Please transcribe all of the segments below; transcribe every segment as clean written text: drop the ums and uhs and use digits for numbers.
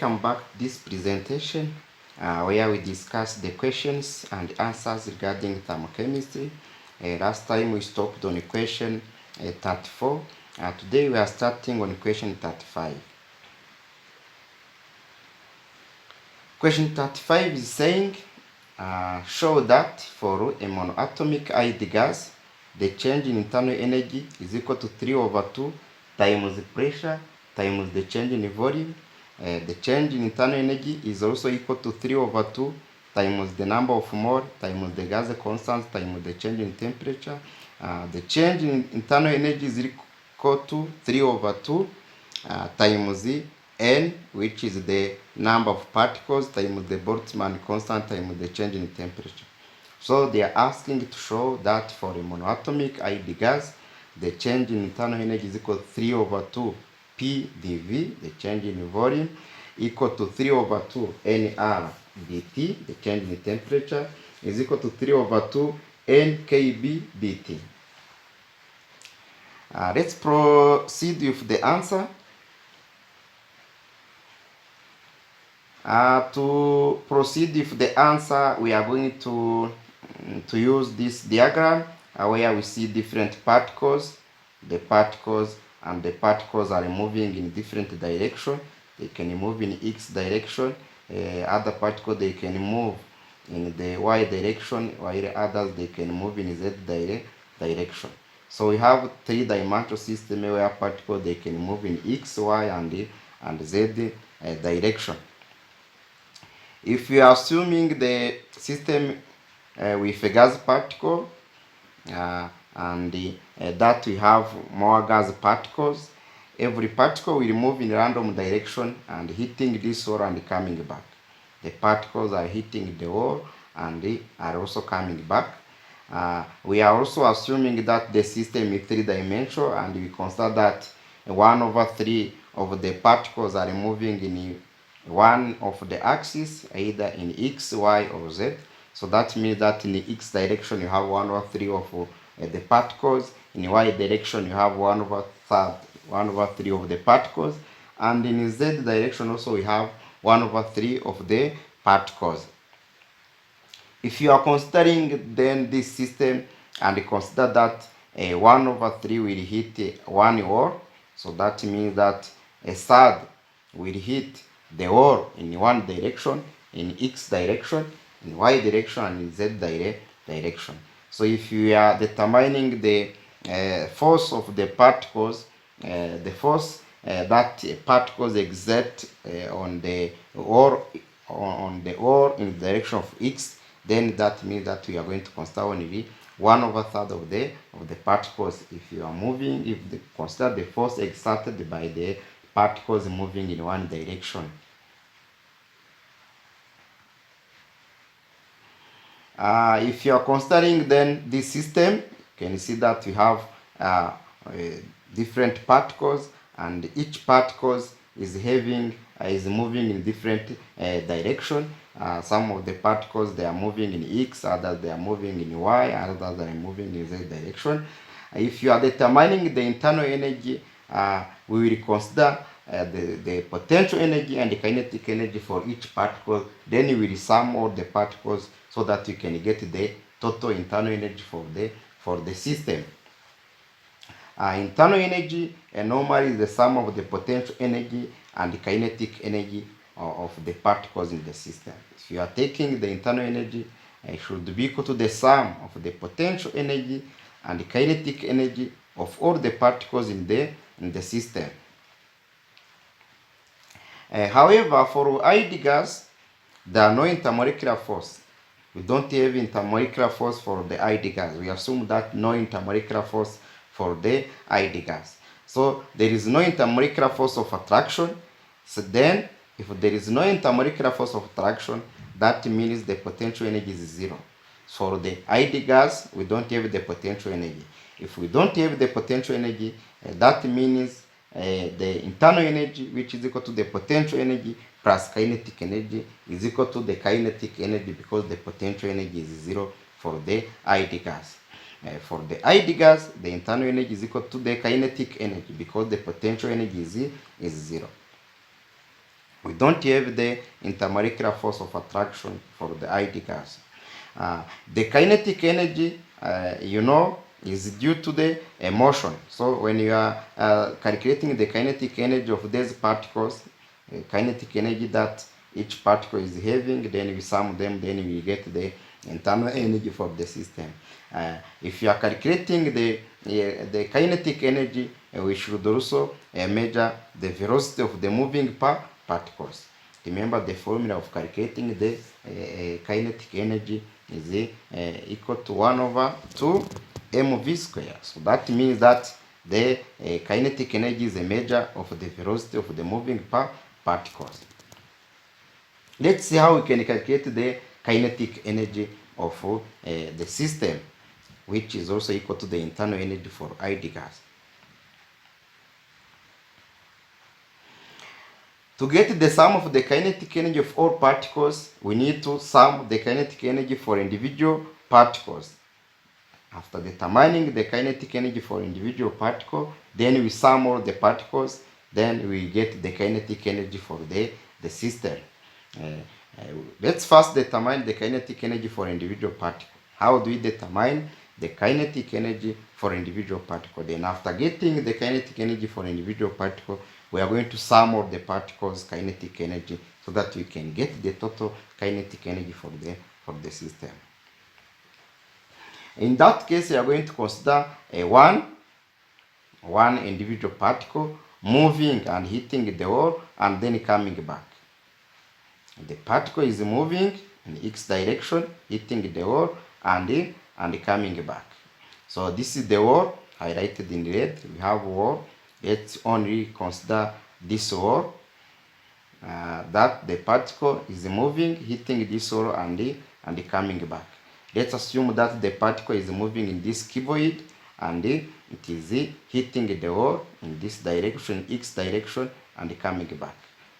welcome back to this presentation where we discuss the questions and answers regarding thermochemistry. Last time we stopped on question 34. Today we are starting on question 35. Question 35 is saying, show that for a monoatomic ID gas, the change in internal energy is equal to 3 over 2 times the pressure times the change in volume. The change in internal energy is also equal to 3 over 2 times the number of mole times the gas constant times the change in temperature. The change in internal energy is equal to 3 over 2 times the N, which is the number of particles, times the Boltzmann constant times the change in temperature. So they are asking to show that for a monoatomic ID gas, the change in internal energy is equal to 3 over 2 P dV, the change in volume, equal to 3 over 2 Nr dt, the change in temperature, is equal to 3 over 2 Nkb dt. Let's proceed with the answer. To proceed with the answer, we are going to use this diagram where we see different particles. The particles are moving in different direction. They can move in X direction. Other particles, they can move in the Y direction, while others they can move in Z direction. So we have three-dimensional system where particles they can move in X, Y, and Z direction. If we are assuming the system with a gas particle that we have more gas particles, every particle will move in random direction and hitting this wall and coming back. The particles are hitting the wall and they are also coming back. We are also assuming that the system is three-dimensional, and we consider that 1 over 3 of the particles are moving in one of the axis, either in X, Y, or Z. So that means that in the X direction you have 1 over 3 of the particles, in the Y direction you have 1 over 3 of the particles, and in the Z direction also we have 1 over 3 of the particles. If you are considering then this system and consider that 1 over 3 will hit one wall, so that means that a third will hit the wall in one direction, in X direction, in Y direction, and in Z direction. So if you are determining the force of the particles, the force that particles exert on the wall in the direction of X, then that means that we are going to consider only 1 over 3 of the particles. If you are moving, consider the force exerted by the particles moving in one direction. If you are considering then this system, you can see that we have different particles, and each particle is moving in different direction. Some of the particles they are moving in X, others they are moving in Y, others they are moving in Z direction. If you are determining the internal energy, we will consider the potential energy and the kinetic energy for each particle. Then we will sum all the particles so that you can get the total internal energy for the system. Internal energy normally is the sum of the potential energy and the kinetic energy of the particles in the system. If you are taking the internal energy, it should be equal to the sum of the potential energy and the kinetic energy of all the particles in the system. However, for ID gas, there are no intermolecular force. We don't have intermolecular force for the ID gas. We assume that no intermolecular force for the ID gas. So there is no intermolecular force of attraction. So then, if there is no intermolecular force of attraction, that means the potential energy is 0. For the ID gas, we don't have the potential energy. If we don't have the potential energy, that means the internal energy, which is equal to the potential energy plus kinetic energy, is equal to the kinetic energy, because the potential energy is 0 for the ID gas. For the ID gas, the internal energy is equal to the kinetic energy, because the potential energy is 0. We don't have the intermolecular force of attraction for the ID gas. The kinetic energy, is due to the motion. So when you are calculating the kinetic energy of these particles, kinetic energy that each particle is having, then we sum them, then we get the internal energy for the system. If you are calculating the kinetic energy, we should also measure the velocity of the moving particles. Remember, the formula of calculating the kinetic energy is equal to 1 over 2 mv square. So that means that the kinetic energy is a measure of the velocity of the moving particles. Let's see how we can calculate the kinetic energy of the system, which is also equal to the internal energy for ID gas. To get the sum of the kinetic energy of all particles, we need to sum the kinetic energy for individual particles. After determining the kinetic energy for individual particle, then we sum all the particles, then we get the kinetic energy for the system. Let's first determine the kinetic energy for individual particle. How do we determine the kinetic energy for individual particle? Then after getting the kinetic energy for individual particle, we are going to sum all the particles' kinetic energy so that we can get the total kinetic energy for the system. In that case, we are going to consider one individual particle moving and hitting the wall and then coming back. The particle is moving in x direction, hitting the wall and coming back. So this is the wall highlighted in red. We have wall. Let's only consider this wall. That the particle is moving, hitting this wall and coming back. Let's assume that the particle is moving in this cuboid and it is hitting the wall in this direction, x direction, and coming back.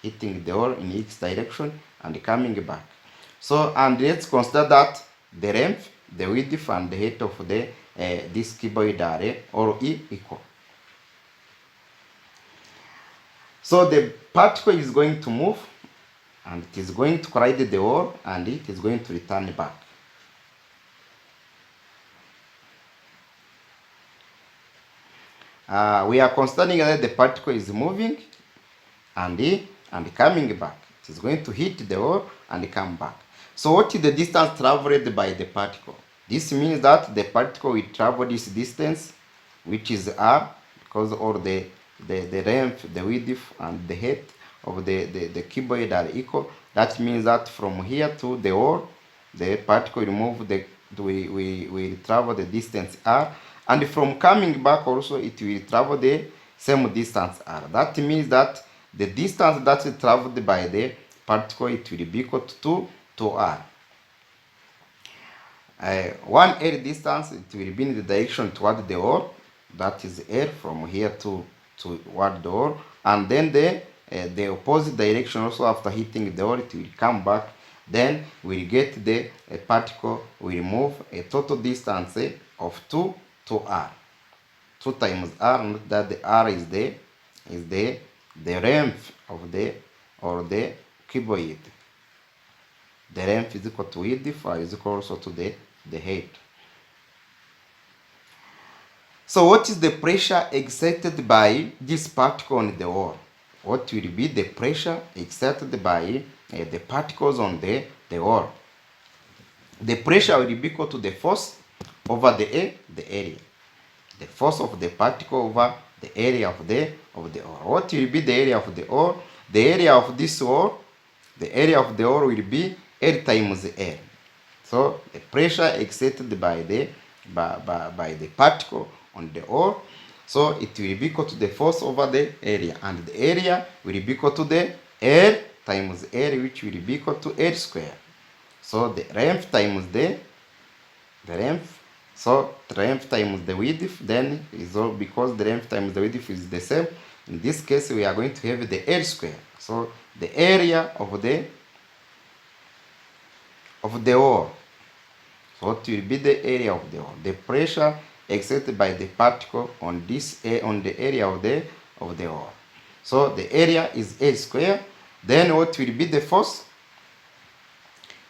Hitting the wall in x direction and coming back. So, and let's consider that the length, the width, and the height of this cuboid are all equal. So the particle is going to move and it is going to collide the wall and it is going to return back. We are considering that the particle is moving and coming back. It is going to hit the wall and come back. So what is the distance traveled by the particle? This means that the particle will travel this distance, which is r, because all the length, the width, and the height of the cuboid are equal. That means that from here to the wall, the particle will move will travel the distance r, and from coming back also it will travel the same distance r. That means that the distance that is traveled by the particle, it will be equal to r. One L distance, it will be in the direction toward the wall, that is L from here toward the wall, and then the opposite direction also after hitting the wall, it will come back. Then we'll get the particle will move a total distance of 2 r. 2 times r, that the r is the length of the cuboid. The length is equal to width, is equal also to the height. So what is the pressure exerted by this particle on the wall? What will be the pressure exerted by the particles on the wall? The pressure will be equal to the force over the area. The force of the particle over the area of the wall. What will be the area of the wall? The area of this wall, the area of the wall will be L times L. So the pressure exerted by the particle on the wall, so it will be equal to the force over the area, and the area will be equal to the L times L, which will be equal to L square. So the length times the length, so the length times the width, then is all, because the length times the width is the same. In this case, we are going to have the L square. So the area of the wall. So what will be the area of the wall? The pressure exerted by the particle on the area of the wall. So the area is L square. Then what will be the force?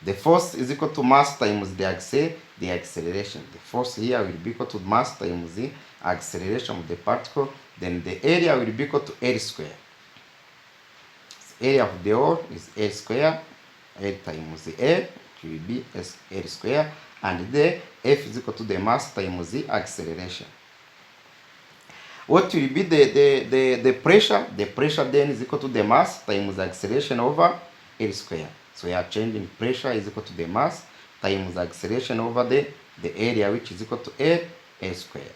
The force is equal to mass times the acceleration. The force here will be equal to mass times the acceleration of the particle. Then the area will be equal to L square. The area of the hole is L square. L times the L, it will be L square. And the F is equal to the mass times the acceleration. What will be the pressure? The pressure then is equal to the mass times the acceleration over L square. So we are changing pressure is equal to the mass times the acceleration over the area, which is equal to L square.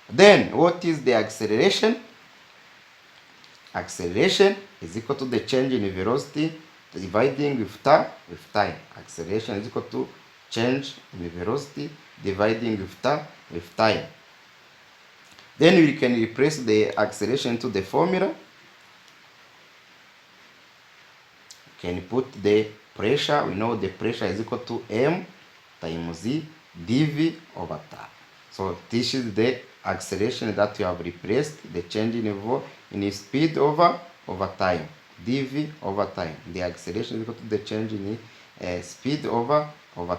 Then what is the acceleration? Acceleration is equal to the change in velocity dividing with time. Acceleration is equal to change in velocity dividing with time. Then we can replace the acceleration into the formula. Can put the pressure. We know the pressure is equal to m times z dv over time. So this is the acceleration that we have replaced, the change in speed over time, dv over time. The acceleration is equal to the change in speed over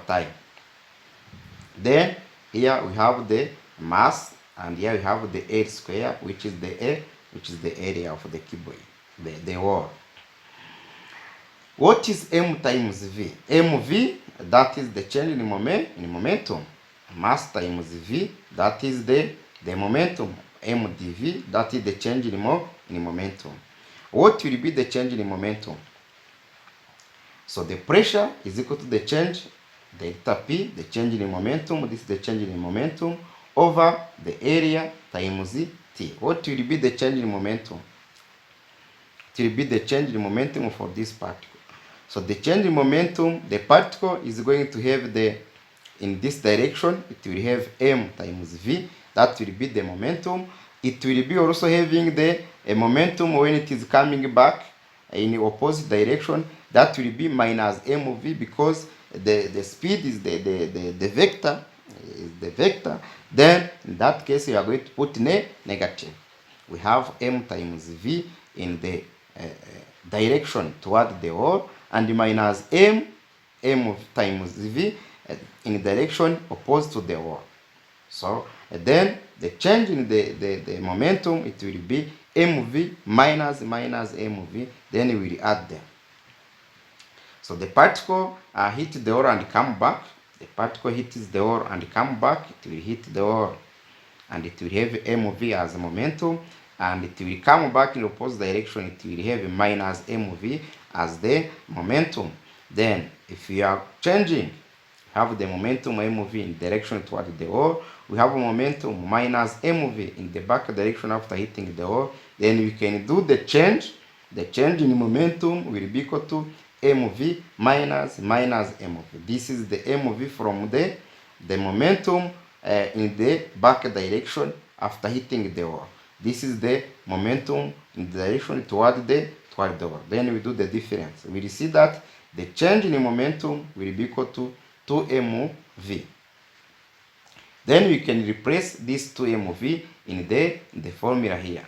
time. Then here we have the mass, and here we have the L square, which is the area of the cuboid, the wall. What is m times v? Mv, that is the change in momentum. Mass times v, that is the momentum. Mdv, that is the change in momentum. What will be the change in momentum? So the pressure is equal to the change delta p, the change in momentum. This is the change in momentum over the area times t. What will be the change in momentum? It will be the change in momentum for this particle. So the change in momentum, the particle is going to have in this direction, it will have m times v. That will be the momentum. It will be also having the momentum when it is coming back in the opposite direction. That will be minus mv, because the speed is the vector. Then in that case we are going to put negative. We have m times v in the direction toward the hole, and minus m times v in direction opposed to the hole. So then the change in the momentum, it will be mv minus mv. Then we will add them. So the particle hit the hole and come back. The particle hits the hole and come back. It will hit the hole and it will have mv as momentum, and it will come back in the opposite direction. It will have minus mv as the momentum. Then if we are changing, have the momentum mv in direction toward the hole, we have a momentum minus mv in the back direction after hitting the hole. Then we can do the change. The change in momentum will be equal to mv minus mv. This is the mv from the momentum in the back direction after hitting the hole. This is the momentum in the direction toward the hole. Then we do the difference. We will see that the change in momentum will be equal to 2mv. Then we can replace this 2mv in the formula here.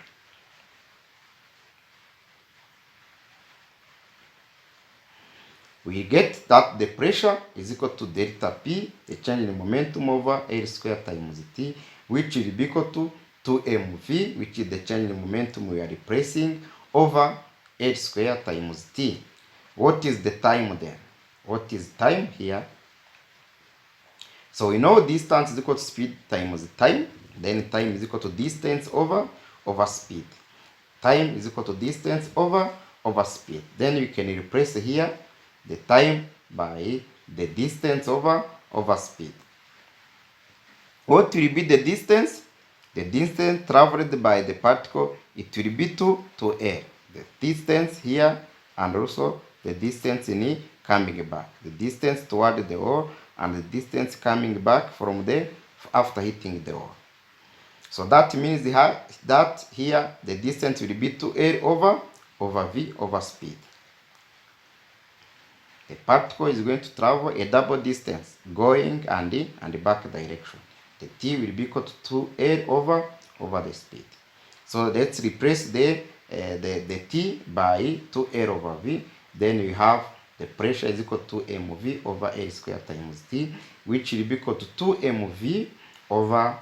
We get that the pressure is equal to delta P, the change in momentum, over L square times T, which will be equal to 2mv, which is the change in momentum we are replacing, over L square times T. What is the time then? What is time here? So we know distance is equal to speed times time. Then time is equal to distance over speed. Time is equal to distance over speed. Then you can replace here the time by the distance over speed. What will be the distance? The distance traveled by the particle, it will be to L. The distance here and also the distance in coming back. The distance toward the hole and the distance coming back from after hitting the hole. So that means that here the distance will be to L over v over speed. The particle is going to travel a double distance going and back direction. The t will be equal to 2L over the speed. So let's replace the the T by 2L over V, then we have the pressure is equal to mv over L square times T, which will be equal to 2 mv over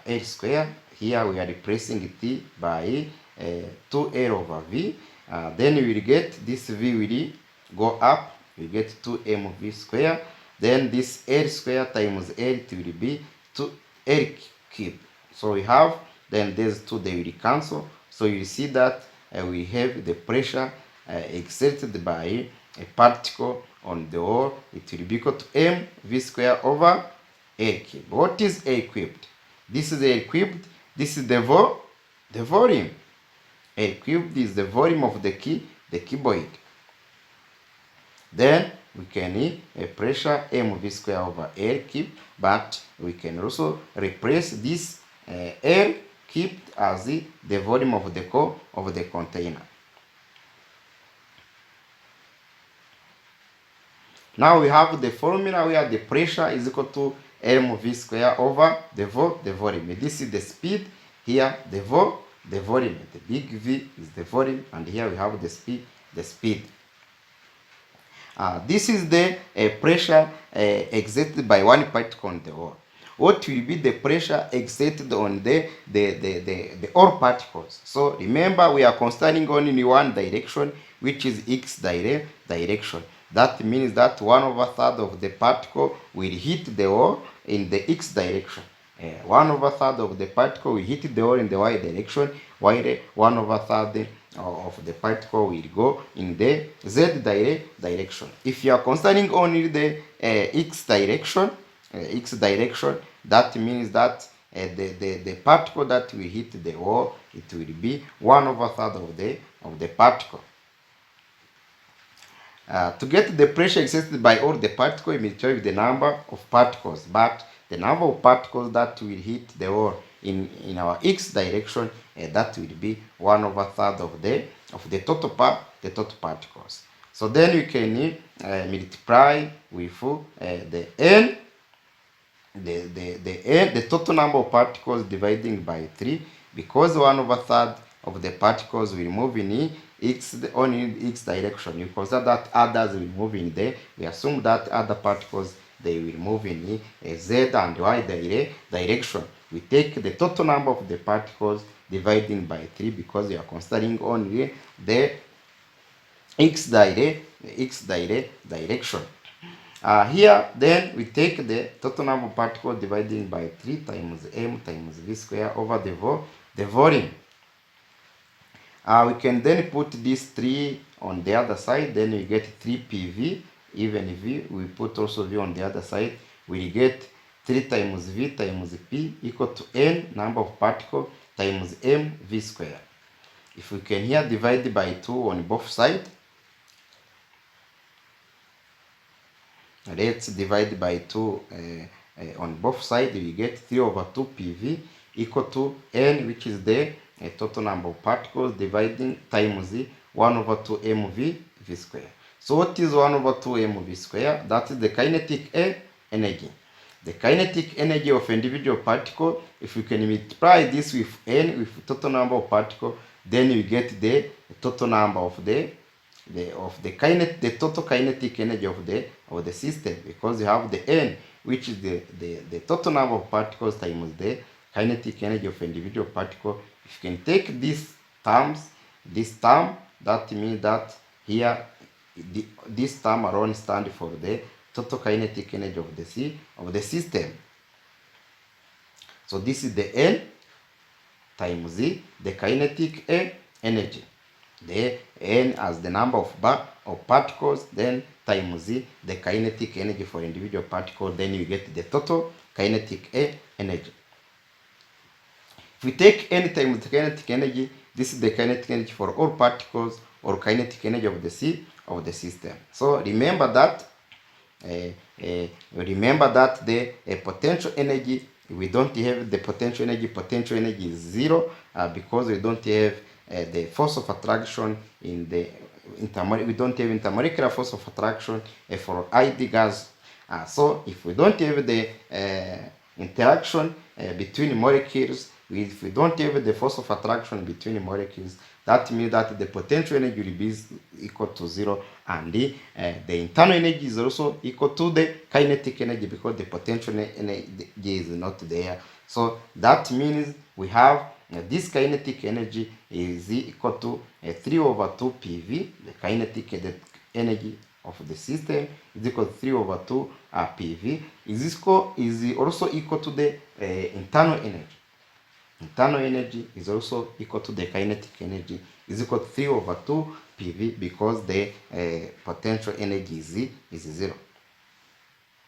L square. Here we are replacing T by 2L over V. Then we will get this V will go up, we get 2 mv square. Then this L square times L, it will be 2L cube. So we have, then there's 2, they will cancel. So you see that we have the pressure exerted by a particle on the wall. It will be equal to mv square over L cubed. What is L cubed? This is L cubed. This is the volume. L cubed is the volume of the cuboid. Then we can pressure mv square over L cubed, but we can also replace this L cubed as the volume of the container. Now we have the formula where the pressure is equal to mv square over the volume. This is the speed. Here the volume. The big V is the volume, and here we have the speed. This is the pressure exerted by one particle on the wall. What will be the pressure exerted on the all particles? So remember, we are considering only in one direction, which is x direction. That means that 1/3 of the particle will hit the wall in the x direction. 1/3 of the particle will hit the wall in the y direction, while 1/3 of the particle will go in the z direction. If you are considering only the x direction, that means that the particle that will hit the wall, it will be 1/3 of the particle. To get the pressure exerted by all the particles, we multiply with the number of particles, but the number of particles that will hit the wall in our x direction, that will be 1/3 of the total particles. So then we can multiply with the n, the total number of particles dividing by 3, because 1/3 of the particles will move in only in x direction. You consider that others will move in there. We assume that other particles, they will move in z and y direction. We take the total number of the particles dividing by 3, because we are considering only the x direction. Here then we take the total number of particles dividing by 3 times m times v square over the volume. We can then put this 3 on the other side, then we get 3 PV, even V. We put also V on the other side, we get 3 times V times P equal to n, number of particles, times m V square. If we can here divide by 2 on both sides, let's divide by 2 on both sides, we get 3/2 PV equal to n, which is the total number of particles, dividing times 1/2 mv v square. So what is 1/2 mv square? That is the kinetic energy. The kinetic energy of individual particle. If we can multiply this with n, with total number of particles, then we get the total number of the total kinetic energy of the system, because you have the n, which is the total number of particles times the kinetic energy of individual particle. If you can take this term, that means that here this term alone stands for the total kinetic energy of the system. So this is the n times the kinetic energy. The n as the number of particles, then times the kinetic energy for individual particle, then you get the total kinetic energy. If we take n times the kinetic energy, this is the kinetic energy for all particles, or kinetic energy of the system. So remember that the potential energy, we don't have the potential energy. Potential energy is 0 because we don't have the force of attraction in the we don't have intermolecular force of attraction for ID gas. So if we don't have the interaction between molecules, If we don't have the force of attraction between molecules, that means that the potential energy will be equal to 0, and the internal energy is also equal to the kinetic energy because the potential energy is not there. So that means we have this kinetic energy is equal to 3 over 2 PV. The kinetic energy of the system is equal to 3 over 2 PV is also equal to the internal energy. Internal energy is also equal to the kinetic energy is equal to 3 over 2 PV because the potential energy is 0.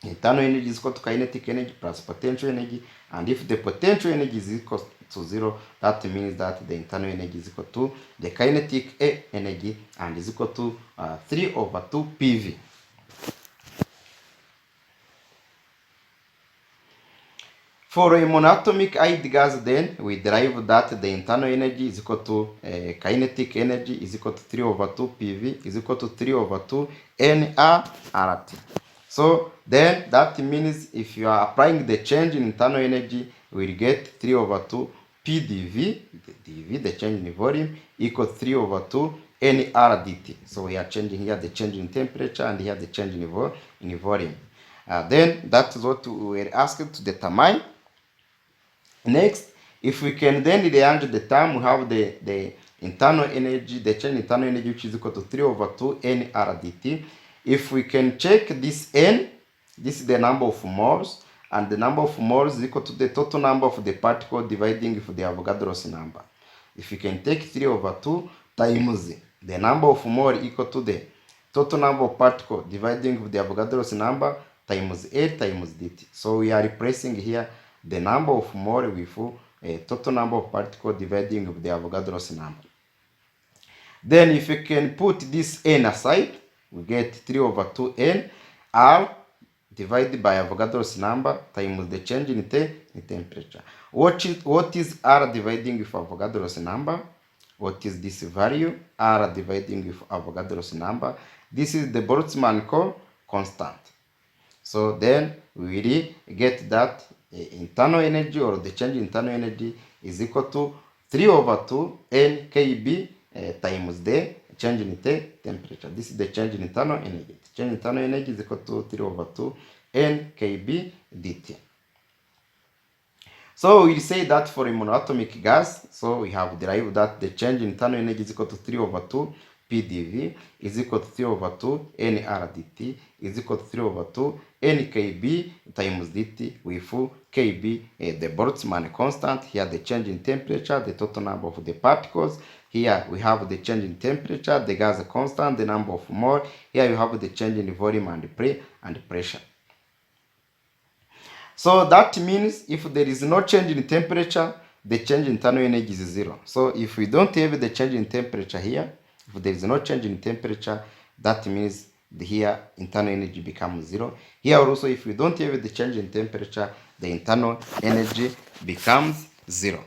Internal energy is equal to kinetic energy plus potential energy, and if the potential energy is equal to 0, that means that the internal energy is equal to the kinetic energy and is equal to 3 over 2 PV. For a monoatomic hydrogen gas, then we derive that the internal energy is equal to kinetic energy is equal to 3 over 2 PV is equal to 3 over 2 nRT. So then that means if you are applying the change in internal energy, we will get 3 over 2 PdV, the change in volume, equals 3 over 2 nRdt. So we are changing here the change in temperature and here the change in volume. Then that is what we were asked to determine. Next, if we can then rearrange the term, we have the internal energy, the change in internal energy, which is equal to 3 over 2 nRdt. If we can check this n, this is the number of moles, and the number of moles is equal to the total number of the particle dividing with the Avogadro's number. If we can take 3 over 2 times the number of moles equal to the total number of particles dividing with the Avogadro's number times A times dt. So we are replacing here the number of moles with a total number of particles dividing with the Avogadro's number. Then if we can put this n aside, we get 3 over 2n R divided by Avogadro's number times the change in temperature. What is R dividing with Avogadro's number? What is this value? R dividing with Avogadro's number. This is the Boltzmann constant. So then we will get that internal energy, or the change in internal energy, is equal to 3 over 2 n kb times the change in temperature. This is the change in internal energy. The change in internal energy is equal to 3 over 2 n kb dt. So we say that for a monoatomic gas, so we have derived that the change in internal energy is equal to 3 over 2 PdV is equal to 3 over 2 nRdt is equal to 3 over 2 nkb times dt with kb, the Boltzmann constant. Here the change in temperature, the total number of the particles. Here we have the change in temperature, the gas constant, the number of mole. Here you have the change in volume and pressure. So that means if there is no change in temperature, the change in internal energy is 0. So if we don't have the change in temperature here, if there is no change in temperature, that means here internal energy becomes 0. Here also, if we don't have the change in temperature, the internal energy becomes 0.